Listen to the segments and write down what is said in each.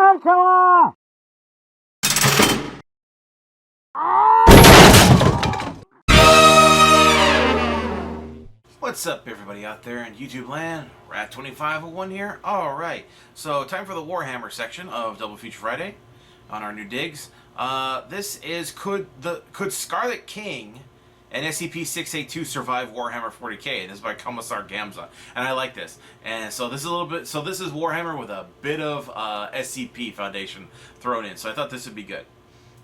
Killer! What's up, everybody out there in YouTube land? Rat2501 here. Alright, so time for the Warhammer section of Double Feature Friday on our new digs. This is Could Scarlet King and SCP-682 survive Warhammer 40k? This is by Commissar Gamza, and I like this. And so this is a little bit. So this is Warhammer with a bit of SCP Foundation thrown in. So I thought this would be good.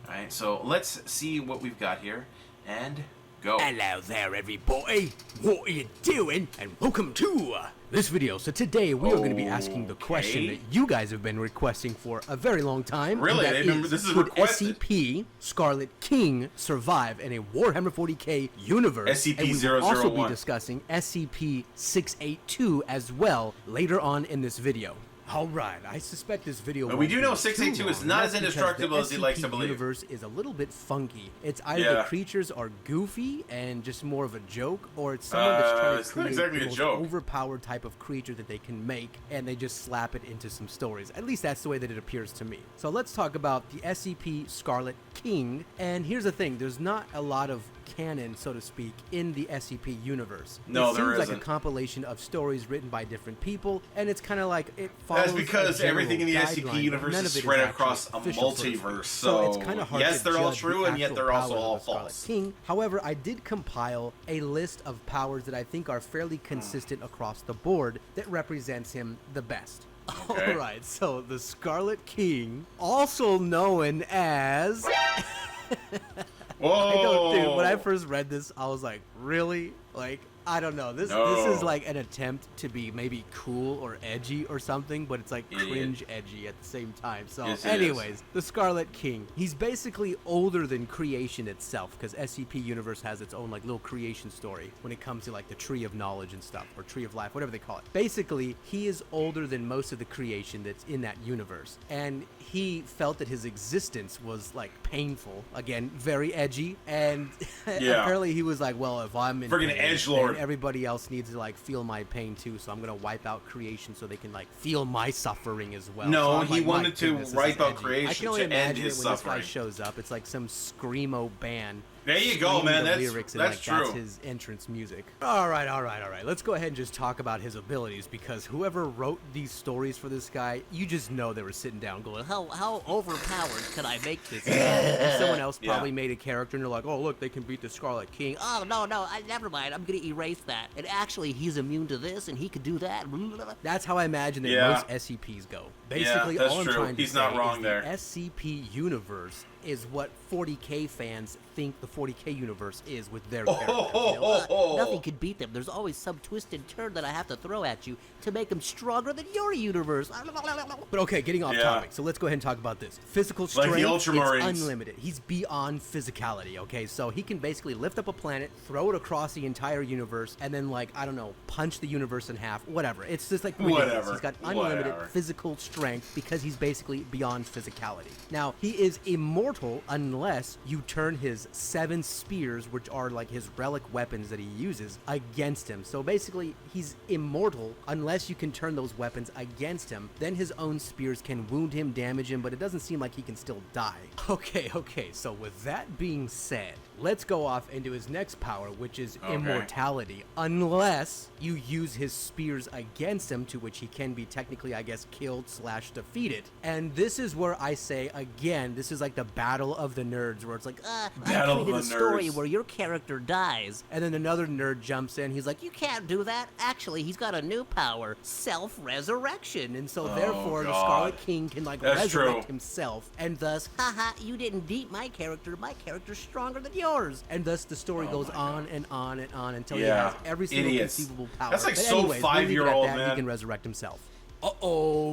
All right, so let's see what we've got here and go. Hello there, everybody. What are you doing? And welcome to this video. So today we are going to be asking the question that you guys have been requesting for a very long time. Really? This is requested. Could SCP Scarlet King survive in a Warhammer 40k universe? SCP-001. And we will also be discussing SCP-682 as well later on in this video. Alright, I suspect this video we do know 682 is not as indestructible as he likes to believe. The universe is a little bit funky. It's either the creatures are goofy and just more of a joke, or it's someone that's trying to create the most overpowered type of creature that they can make, and they just slap it into some stories. At least that's the way that it appears to me. So let's talk about the SCP Scarlet King. And here's the thing, there's not a lot of canon, so to speak, in the SCP universe. No, there isn't. It seems like a compilation of stories written by different people, and it's kind of like it follows. That's because everything in the SCP universe is spread across a multiverse. So it's kind of hard yes, to they're all judge true, the and yet they're also all false. King. However, I did compile a list of powers that I think are fairly consistent across the board that represents him the best. Okay. Alright, so the Scarlet King, also known as... Whoa! Dude, when I first read this, I was like, really? Like, I don't know. This is like an attempt to be maybe cool or edgy or something, but it's like cringe edgy at the same time. So anyways, the Scarlet King. He's basically older than creation itself, because SCP Universe has its own like little creation story when it comes to like the Tree of Knowledge and stuff, or Tree of Life, whatever they call it. Basically, he is older than most of the creation that's in that universe. And he felt that his existence was like painful. Again, very edgy. And apparently he was like, well, if I'm in friggin' edgelord, everybody else needs to like feel my pain too, so I'm gonna wipe out creation so they can like feel my suffering as well. No, so he wanted to wipe out creation. I can only imagine his when suffering. this guy shows up, it's like some screamo band. There you go, man. That's true. That's his entrance music. All right. Let's go ahead and just talk about his abilities, because whoever wrote these stories for this guy, you just know they were sitting down going, how overpowered can I make this guy? And someone else probably made a character and they're like, oh, look, they can beat the Scarlet King. Oh, no, never mind. I'm going to erase that. And actually, he's immune to this and he could do that. That's how I imagine that most SCPs go. Basically, all I'm trying to say is the SCP universe is what 40k fans think the 40k universe is with their characters. Nothing can beat them. There's always some twisted turn that I have to throw at you to make them stronger than your universe. But okay, getting off topic. So let's go ahead and talk about this. Physical strength is unlimited. He's beyond physicality, okay? So he can basically lift up a planet, throw it across the entire universe, and then, like, I don't know, punch the universe in half. Whatever. It's just like ridiculous. He's got unlimited physical strength because he's basically beyond physicality. Now, he is immortal unless you turn his 7 spears, which are like his relic weapons that he uses, against him. So basically, he's immortal unless you can turn those weapons against him. Then his own spears can wound him, damage him, but it doesn't seem like he can still die. Okay, so with that being said, let's go off into his next power, which is immortality, unless you use his spears against him, to which he can be technically, I guess, killed / defeated. And this is where I say, again, this is like the battle of the nerds, where it's like, I created a story where your character dies, and then another nerd jumps in, he's like, you can't do that. Actually, he's got a new power, self-resurrection, and so therefore the Scarlet King can like resurrect himself, and thus, haha, you didn't beat my character's stronger than yours. And thus the story goes on and on and on until he has every single conceivable power. That's like but so anyways, 5-year-old, man. He can resurrect himself. I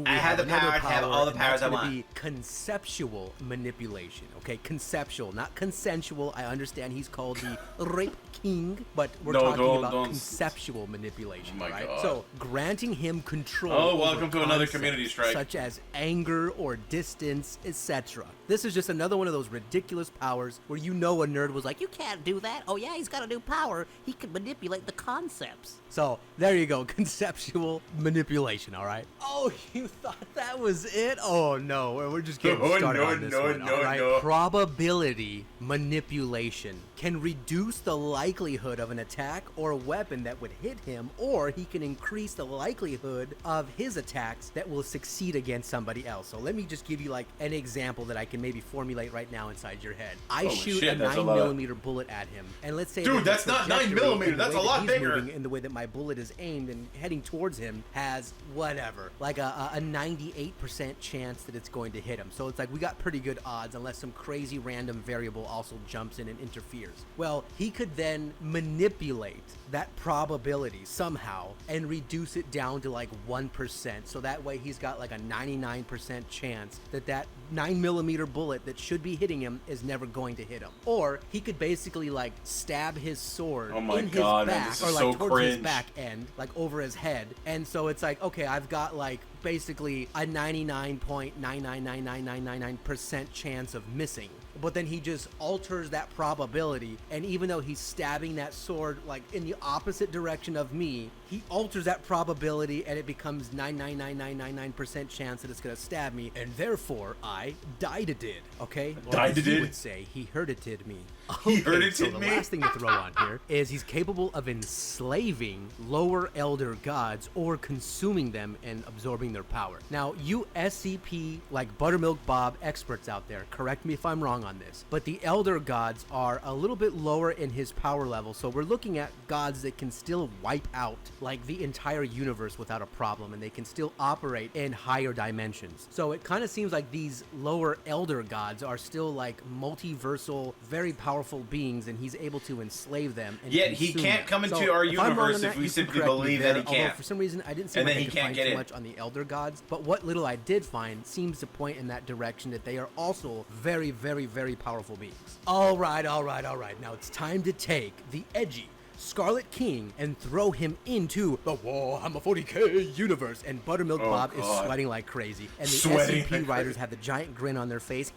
have the power to have all the powers I want. Be conceptual manipulation, okay? Conceptual, not consensual. I understand he's called the Rape King, but we're talking about conceptual manipulation, right? So, granting him control. Oh, welcome to another community strike. Such as anger or distance, etc. This is just another one of those ridiculous powers where you know a nerd was like, you can't do that. Oh yeah, he's got a new power. He can manipulate the concepts. So, there you go, conceptual manipulation, all right? Oh, you thought that was it? Oh no, we're just getting started on this one. All right. Probability manipulation can reduce the likelihood of an attack or weapon that would hit him, or he can increase the likelihood of his attacks that will succeed against somebody else. So let me just give you like an example that I can maybe formulate right now inside your head. I shoot a 9mm bullet at him, and let's say dude, that's not 9mm. That's a lot bigger. In the way that my bullet is aimed and heading towards him has whatever, like a 98% chance that it's going to hit him. So it's like we got pretty good odds unless some crazy random variable also jumps in and interferes. Well, he could then manipulate that probability somehow and reduce it down to like 1%. So that way he's got like a 99% chance that that 9mm bullet that should be hitting him is never going to hit him. Or he could basically like stab his sword in his back, or like towards his back end, like over his head. And so it's like, okay, I've got like basically a 99.9999999% chance of missing. But then he just alters that probability, and even though he's stabbing that sword like in the opposite direction of me, he alters that probability and it becomes 9999999% chance that it's gonna stab me, and therefore I died-a-did, okay? Or as he would say, he hurt-a-did me. Okay, he hurt-a-did so the me? last thing to throw on here is he's capable of enslaving lower elder gods or consuming them and absorbing their power. Now, you SCP, like Buttermilk Bob experts out there, correct me if I'm wrong on this, but the elder gods are a little bit lower in his power level, so we're looking at gods that can still wipe out like the entire universe without a problem, and they can still operate in higher dimensions. So it kind of seems like these lower elder gods are still like multiversal, very powerful beings, and he's able to enslave them. And yet he can't come into our universe if we simply believe that he can't. Although for some reason I didn't seem like I could find too much on the elder gods, but what little I did find seems to point in that direction that they are also very, very, very powerful beings. All right. Now it's time to take the edgy Scarlet King and throw him into the Warhammer 40k universe. And Buttermilk Bob is sweating like crazy. And the SCP writers have the giant grin on their face.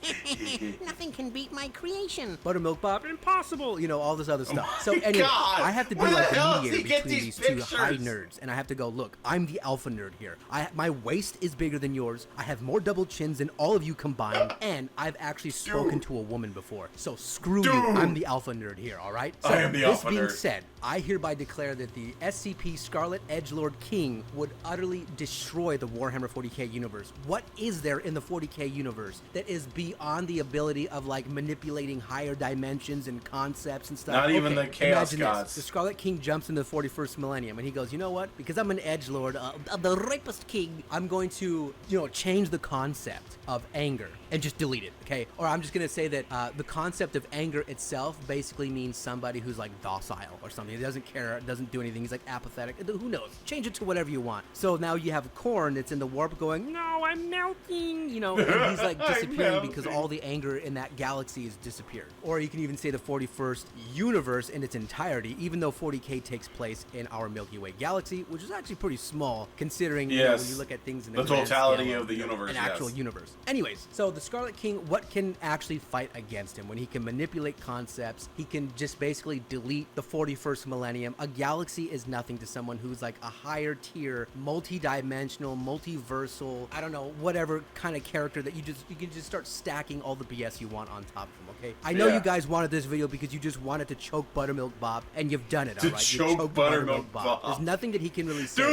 Nothing can beat my creation. Buttermilk Bob, impossible. You know, all this other stuff. So anyway, I have to be like the mediator between these two high nerds. And I have to go, look, I'm the alpha nerd here. My waist is bigger than yours. I have more double chins than all of you combined. And I've actually spoken to a woman before. So screw you. I'm the alpha nerd here, all right? So I am the alpha nerd. This being said, I hereby declare that the SCP Scarlet Edgelord King would utterly destroy the Warhammer 40k universe. What is there in the 40k universe that is beyond the ability of like manipulating higher dimensions and concepts and stuff? Not even the Chaos Gods. The Scarlet King jumps into the 41st millennium and he goes, you know what? Because I'm an Edgelord, the rapist king, I'm going to, change the concept of anger and just delete it, okay? Or I'm just gonna say that the concept of anger itself basically means somebody who's like docile or something. He doesn't care, doesn't do anything. He's like apathetic. Who knows? Change it to whatever you want. So now you have Korn that's in the warp going, no, I'm melting, and he's like disappearing because all the anger in that galaxy has disappeared. Or you can even say the 41st universe in its entirety, even though 40k takes place in our Milky Way galaxy, which is actually pretty small considering when you look at things in the totality of the universe, an actual universe. Anyways, so the Scarlet King, what can actually fight against him? When he can manipulate concepts, he can just basically delete the 41st millennium. A galaxy is nothing to someone who's like a higher tier, multi-dimensional, multiversal, I don't know, whatever kind of character that you can just start stacking all the BS you want on top of him, okay? I know you guys wanted this video because you just wanted to choke Buttermilk Bob, and you've done it, all right? You choked Buttermilk Bob. There's nothing that he can really say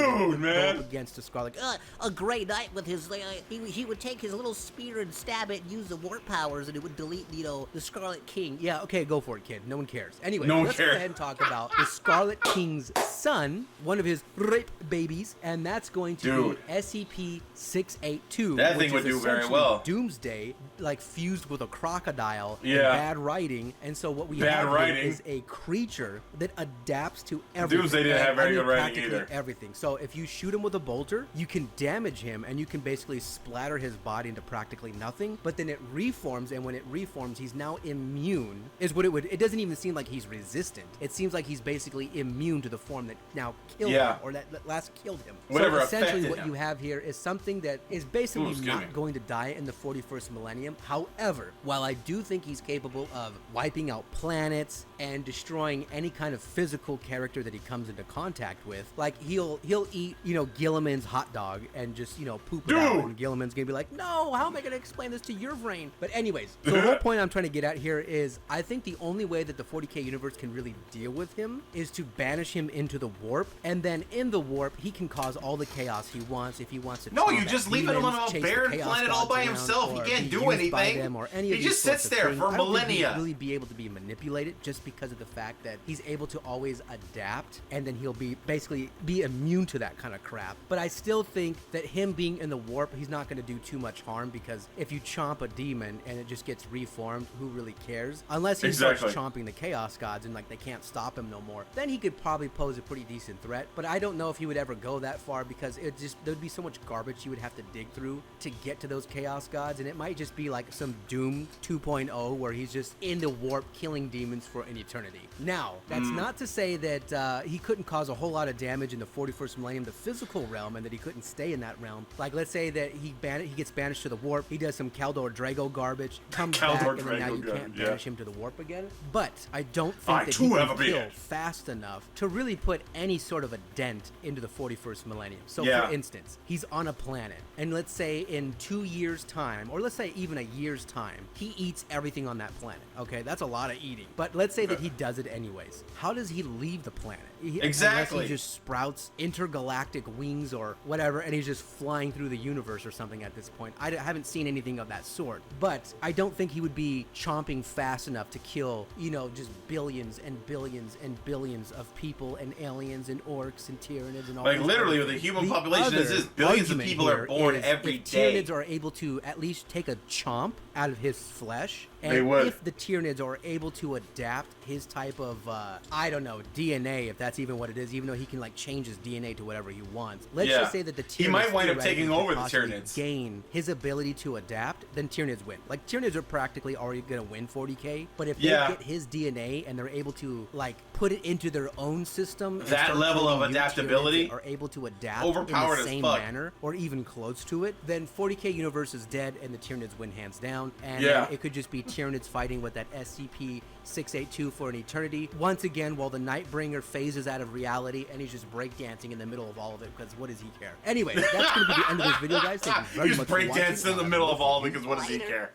against the Scarlet King. A Grey Knight with his, he would take his little spear and stab it, use the warp powers, and it would delete, the Scarlet King. Yeah, okay, go for it, kid. No one cares. Anyway, let's go ahead and talk about the Scarlet King's son, one of his rape babies, and that's going to be SCP-682. That thing would do very well. Doomsday, like fused with a crocodile and bad writing, and so what we have here is a creature that adapts to everything. Doomsday didn't have very good writing either. Everything. So if you shoot him with a bolter, you can damage him, and you can basically splatter his body into practically nothing. something, but then it reforms, and when it reforms, he's now immune, is what it doesn't even seem like he's resistant. It seems like he's basically immune to the form that now killed him, or that last killed him. Whatever so essentially affected what him. you have here is something that is basically not going to die in the 41st millennium. However, while I do think he's capable of wiping out planets and destroying any kind of physical character that he comes into contact with, like he'll eat, you know, Gilliman's hot dog and just, you know, poop it out, and Gilliman's gonna be like, no, how am I gonna explain this to your brain? But anyways, so the whole point I'm trying to get at here is I think the only way that the 40k universe can really deal with him is to banish him into the warp, and then in the warp he can cause all the chaos he wants. If he wants to, no, you just leave him on a barren planet all by himself. He can't do anything. He just sits there for millennia. He'll really be able to be manipulated just because of the fact that he's able to always adapt, and then he'll be basically be immune to that kind of crap. But I still think that him being in the warp, he's not going to do too much harm, because if you chomp a demon and it just gets reformed, who really cares? Unless he starts chomping the chaos gods and like they can't stop him no more, then he could probably pose a pretty decent threat. But I don't know if he would ever go that far, because it just there'd be so much garbage you would have to dig through to get to those chaos gods, and it might just be like some Doom 2.0 where he's just in the warp killing demons for an eternity. Now, that's not to say that he couldn't cause a whole lot of damage in the 41st millennium, the physical realm, and that he couldn't stay in that realm. Like, let's say that he gets banished to the warp, he does some Caldor Drago garbage, comes back, and then now you can't banish him to the warp again. But I don't think that he can kill fast enough to really put any sort of a dent into the 41st millennium. So for instance, he's on a planet, and let's say in 2 years' time, or let's say even a year's time, he eats everything on that planet. Okay, that's a lot of eating. But let's say that he does it anyways. How does he leave the planet? Unless he just sprouts intergalactic wings or whatever, and he's just flying through the universe or something at this point. I haven't seen anything of that sort. But I don't think he would be chomping fast enough to kill, you know, just billions and billions and billions of people and aliens and orcs and Tyranids and all. Like literally, with the human population as is, billions of people are born every day. Tyranids are able to at least take a chomp out of his flesh, and they would. If the Tyranids are able to adapt his type of, I don't know, DNA, if that's even what it is, even though he can like change his DNA to whatever he wants. Let's just say that the Tyranids he might wind up taking over the Tyranids. Gain his ability to adapt, then Tyranids win. Like Tyranids are practically already gonna win 40k, but if they get his DNA and they're able to like put it into their own system, that level of adaptability, are able to adapt overpowered in the same manner or even close to it, then 40k universe is dead and the Tyranids win hands down. And it could just be Tyranids fighting with that SCP 682 for an eternity once again, while the Nightbringer phases out of reality and he's just breakdancing in the middle of all of it, because what does he care? Anyway, that's going to be the end of this video, guys. Thank you very much for watching. He's breakdancing in the middle of all because what does he care?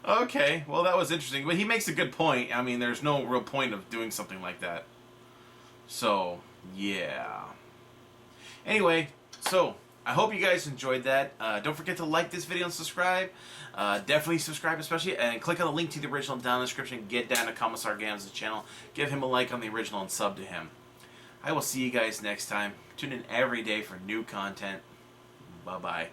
Okay, well that was interesting, but he makes a good point. I mean, there's no real point of doing something like that. So, yeah. Anyway, so I hope you guys enjoyed that. Don't forget to like this video and subscribe. Definitely subscribe, especially, and click on the link to the original down in the description. Get down to Commissar Gams' channel. Give him a like on the original and sub to him. I will see you guys next time. Tune in every day for new content. Bye-bye.